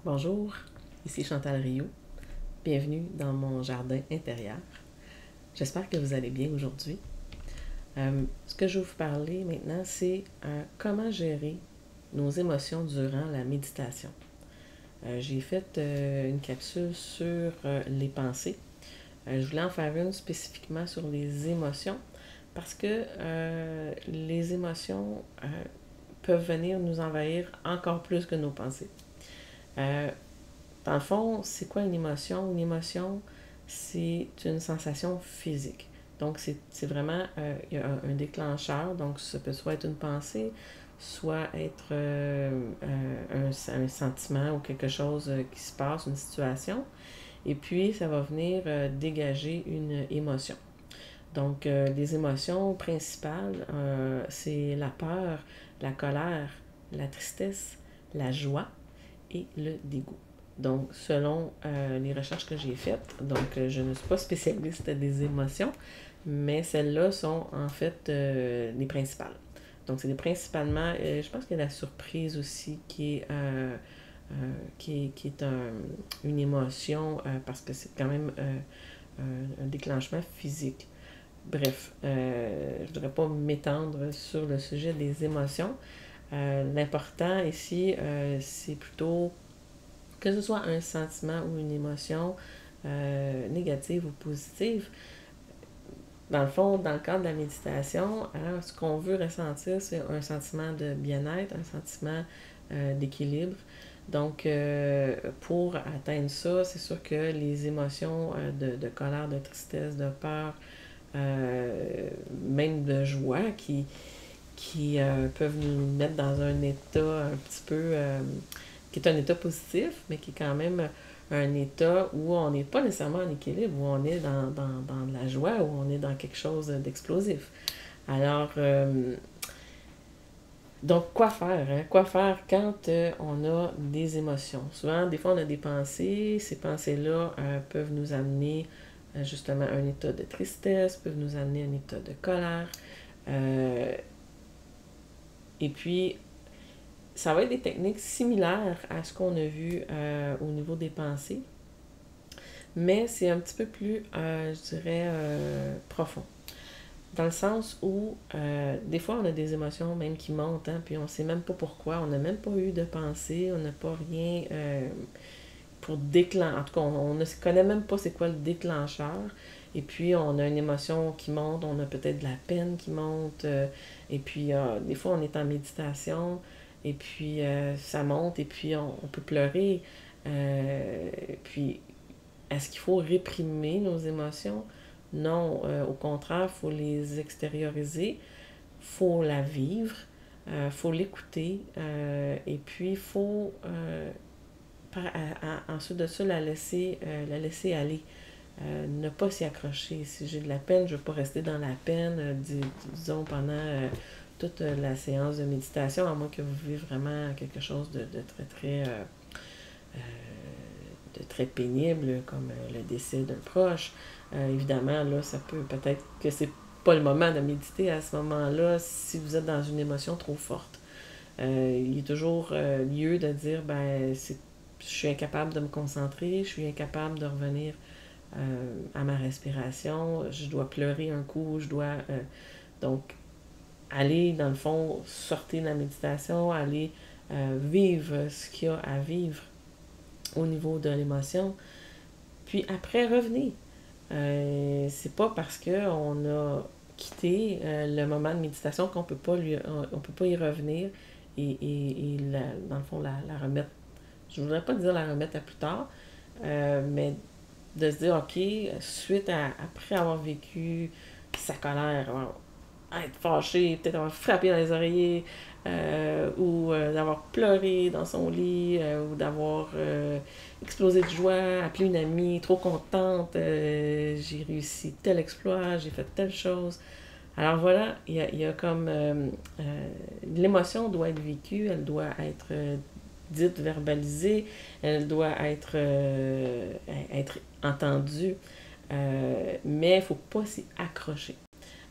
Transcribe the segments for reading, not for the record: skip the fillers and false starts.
Bonjour, ici Chantal Rio. Bienvenue dans mon jardin intérieur. J'espère que vous allez bien aujourd'hui. Ce que je vais vous parler maintenant, c'est comment gérer nos émotions durant la méditation. J'ai fait une capsule sur les pensées. Je voulais en faire une spécifiquement sur les émotions parce que les émotions peuvent venir nous envahir encore plus que nos pensées. Dans le fond, c'est quoi une émotion? Une émotion, c'est une sensation physique. Donc, c'est vraiment il y a un déclencheur. Donc, ça peut soit être une pensée, soit être un sentiment ou quelque chose qui se passe, une situation. Et puis, ça va venir dégager une émotion. Donc, les émotions principales, c'est la peur, la colère, la tristesse, la joie et le dégoût. Donc, selon les recherches que j'ai faites, donc je ne suis pas spécialiste des émotions, mais celles-là sont en fait les principales. Donc, c'est principalement, je pense qu'il y a la surprise aussi qui est une émotion parce que c'est quand même un déclenchement physique. Bref, je ne voudrais pas m'étendre sur le sujet des émotions. L'important ici, c'est plutôt que ce soit un sentiment ou une émotion négative ou positive. Dans le fond, dans le cadre de la méditation, alors, ce qu'on veut ressentir, c'est un sentiment de bien-être, un sentiment d'équilibre. Donc, pour atteindre ça, c'est sûr que les émotions de colère, de tristesse, de peur, même de joie, qui peuvent nous mettre dans un état un petit peu qui est un état positif, mais qui est quand même un état où on n'est pas nécessairement en équilibre, où on est dans de la joie, où on est dans quelque chose d'explosif. Alors, donc, quoi faire? Hein? Quoi faire quand on a des émotions? Souvent, des fois, on a des pensées. Ces pensées-là peuvent nous amener justement à un état de tristesse, peuvent nous amener à un état de colère. Euh, et puis, ça va être des techniques similaires à ce qu'on a vu au niveau des pensées, mais c'est un petit peu plus, je dirais, profond. Dans le sens où, des fois, on a des émotions même qui montent, hein, puis on ne sait même pas pourquoi, on n'a même pas eu de pensée, on n'a pas rien pour déclencher. En tout cas, on ne connaît même pas c'est quoi le déclencheur. Et puis, on a une émotion qui monte, on a peut-être de la peine qui monte. Et puis, des fois, on est en méditation, et puis ça monte, et puis on peut pleurer. Puis, est-ce qu'il faut réprimer nos émotions? Non, au contraire, il faut les extérioriser, il faut la vivre, il faut l'écouter, et puis il faut ensuite de ça la laisser aller. Ne pas s'y accrocher. Si j'ai de la peine, je ne veux pas rester dans la peine, disons, pendant toute la séance de méditation, à moins que vous vivez vraiment quelque chose de très, très, de très pénible, comme le décès d'un proche. Évidemment, là, ça peut peut-être que c'est pas le moment de méditer à ce moment-là si vous êtes dans une émotion trop forte. Il est toujours lieu de dire, ben, je suis incapable de me concentrer, je suis incapable de revenir à ma respiration, je dois pleurer un coup, je dois donc aller dans le fond, sortir de la méditation, aller vivre ce qu'il y a à vivre au niveau de l'émotion, puis après revenir. C'est pas parce qu'on a quitté le moment de méditation qu'on peut pas on peut pas y revenir et dans le fond la remettre. Je voudrais pas dire la remettre à plus tard, mais de se dire, OK, après avoir vécu sa colère, être fâché, peut-être avoir frappé dans les oreillers, ou d'avoir pleuré dans son lit, ou d'avoir explosé de joie, appelé une amie, trop contente, j'ai réussi tel exploit, j'ai fait telle chose. Alors voilà, il y a comme l'émotion doit être vécue, elle doit être dite, verbalisée, elle doit être entendue, mais il ne faut pas s'y accrocher.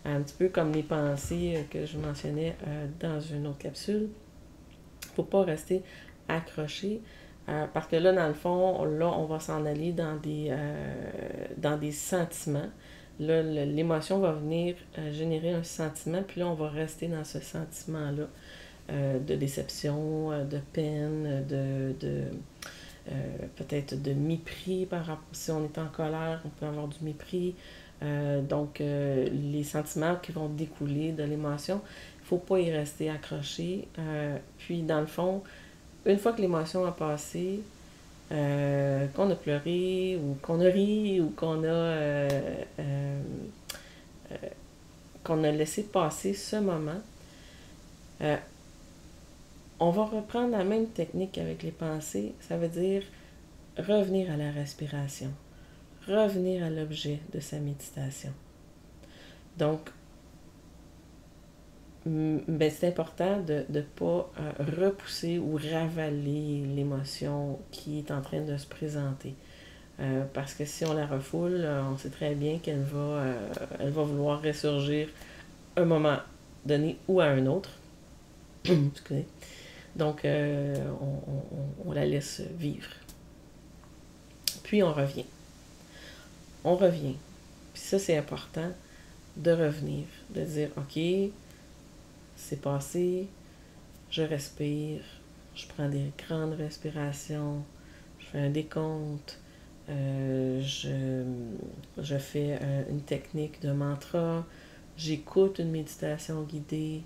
Un petit peu comme les pensées que je mentionnais dans une autre capsule. Il ne faut pas rester accroché. Parce que là, dans le fond, là, on va s'en aller dans des sentiments. Là, l'émotion va venir générer un sentiment, puis là, on va rester dans ce sentiment-là de déception, de peine, peut-être de mépris par rapport. Si on est en colère, on peut avoir du mépris. Donc, les sentiments qui vont découler de l'émotion, il ne faut pas y rester accroché. Puis, dans le fond, une fois que l'émotion a passé, qu'on a pleuré ou qu'on a ri ou qu'on a laissé passer ce moment, euh, on va reprendre la même technique avec les pensées. Ça veut dire revenir à la respiration, revenir à l'objet de sa méditation. Donc, ben, c'est important de ne pas repousser ou ravaler l'émotion qui est en train de se présenter. Parce que si on la refoule, on sait très bien elle va vouloir ressurgir un moment donné ou à un autre. Donc, on la laisse vivre. Puis on revient. On revient. Puis ça, c'est important de revenir, de dire, OK, c'est passé, je respire, je prends des grandes respirations, je fais un décompte, je fais une technique de mantra, j'écoute une méditation guidée.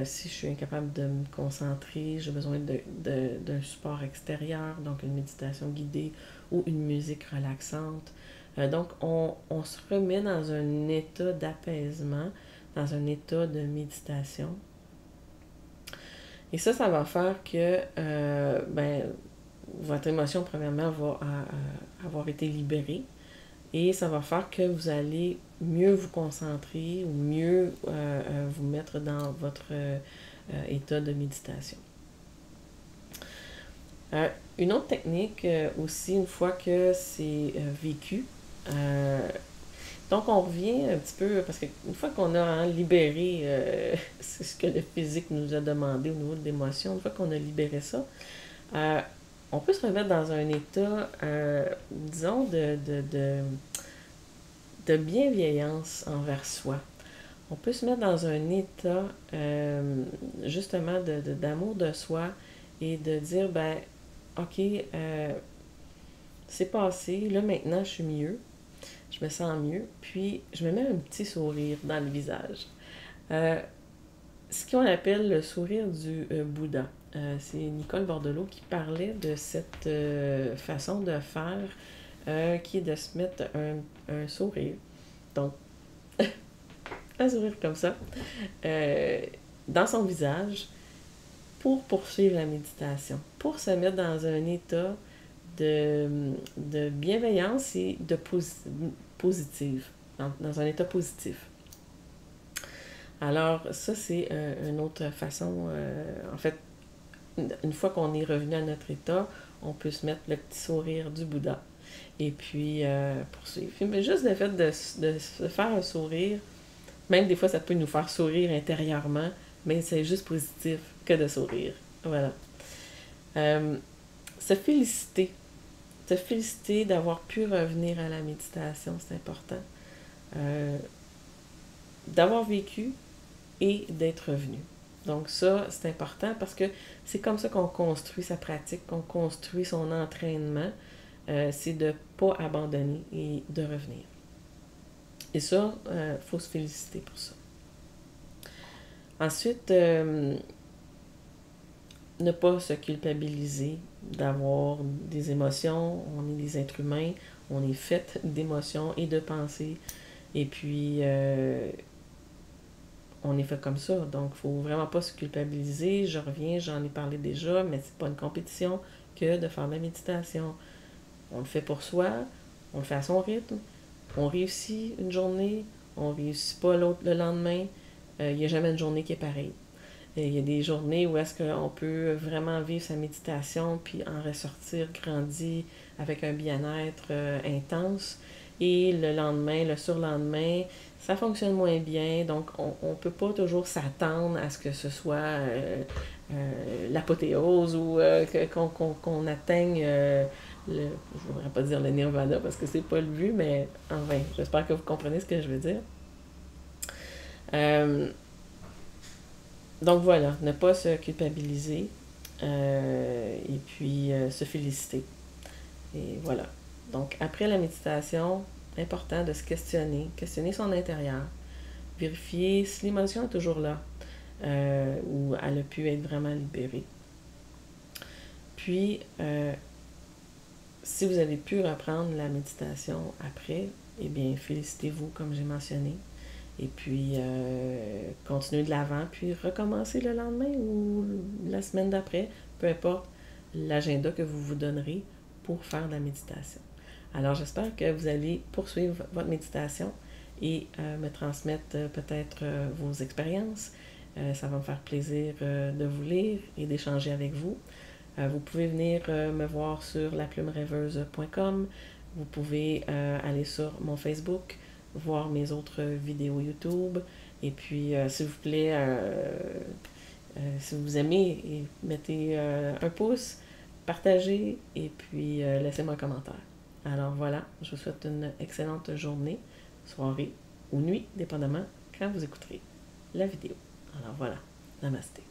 Si je suis incapable de me concentrer, j'ai besoin d'un support extérieur, donc une méditation guidée ou une musique relaxante. Donc, on se remet dans un état d'apaisement, dans un état de méditation. Et ça va faire que votre émotion, premièrement, va avoir été libérée. Et ça va faire que vous allez mieux vous concentrer ou mieux vous mettre dans votre état de méditation. Une autre technique aussi, une fois que c'est vécu, donc on revient un petit peu, parce qu'une fois qu'on a libéré c'est ce que le physique nous a demandé au niveau de l'émotion, une fois qu'on a libéré ça, on peut se remettre dans un état, disons, de bienveillance envers soi. On peut se mettre dans un état, justement, d'amour de soi et de dire, ben, OK, c'est passé, là maintenant je suis mieux, je me sens mieux, puis je me mets un petit sourire dans le visage. Ce qu'on appelle le sourire du Bouddha. C'est Nicole Bordelot qui parlait de cette façon de faire qui est de se mettre un sourire. Donc, un sourire comme ça, dans son visage, pour poursuivre la méditation, pour se mettre dans un état de bienveillance et de positive, dans un état positif. Alors, ça, c'est une autre façon, en fait, une fois qu'on est revenu à notre état, on peut se mettre le petit sourire du Bouddha et puis poursuivre. Mais juste le fait de se faire un sourire, même des fois, ça peut nous faire sourire intérieurement, mais c'est juste positif que de sourire. Voilà. Se féliciter. Se féliciter d'avoir pu revenir à la méditation, c'est important. D'avoir vécu et d'être revenu. Donc ça, c'est important parce que c'est comme ça qu'on construit sa pratique, qu'on construit son entraînement. C'est de ne pas abandonner et de revenir. Et ça, faut se féliciter pour ça. Ensuite, ne pas se culpabiliser d'avoir des émotions. On est des êtres humains, on est fait d'émotions et de pensées. Et puis, on est fait comme ça. Donc, il ne faut vraiment pas se culpabiliser. Je reviens, j'en ai parlé déjà, mais c'est pas une compétition que de faire de la méditation. On le fait pour soi, on le fait à son rythme. On réussit une journée, on réussit pas l'autre le lendemain. Il n'y a jamais une journée qui est pareille. Il y a des journées où est-ce qu'on peut vraiment vivre sa méditation puis en ressortir grandi avec un bien-être intense. et le lendemain, le surlendemain, ça fonctionne moins bien. Donc, on ne peut pas toujours s'attendre à ce que ce soit l'apothéose ou qu'on atteigne je ne voudrais pas dire le nirvana parce que c'est pas le but, mais enfin, j'espère que vous comprenez ce que je veux dire. Euh, donc voilà, ne pas se culpabiliser et puis se féliciter. Et voilà. Donc après la méditation, important de se questionner son intérieur, vérifier si l'émotion est toujours là ou elle a pu être vraiment libérée. Puis, si vous avez pu reprendre la méditation après, eh bien, félicitez-vous, comme j'ai mentionné. Et puis, continuez de l'avant, puis recommencez le lendemain ou la semaine d'après, peu importe l'agenda que vous vous donnerez pour faire de la méditation. Alors, j'espère que vous allez poursuivre votre méditation et me transmettre peut-être vos expériences. Ça va me faire plaisir de vous lire et d'échanger avec vous. Vous pouvez venir me voir sur laplumerêveuse.com. Vous pouvez aller sur mon Facebook, voir mes autres vidéos YouTube. Et puis, s'il vous plaît, si vous aimez, mettez un pouce, partagez et puis laissez-moi un commentaire. Alors voilà, je vous souhaite une excellente journée, soirée ou nuit, dépendamment quand vous écouterez la vidéo. Alors voilà, namasté.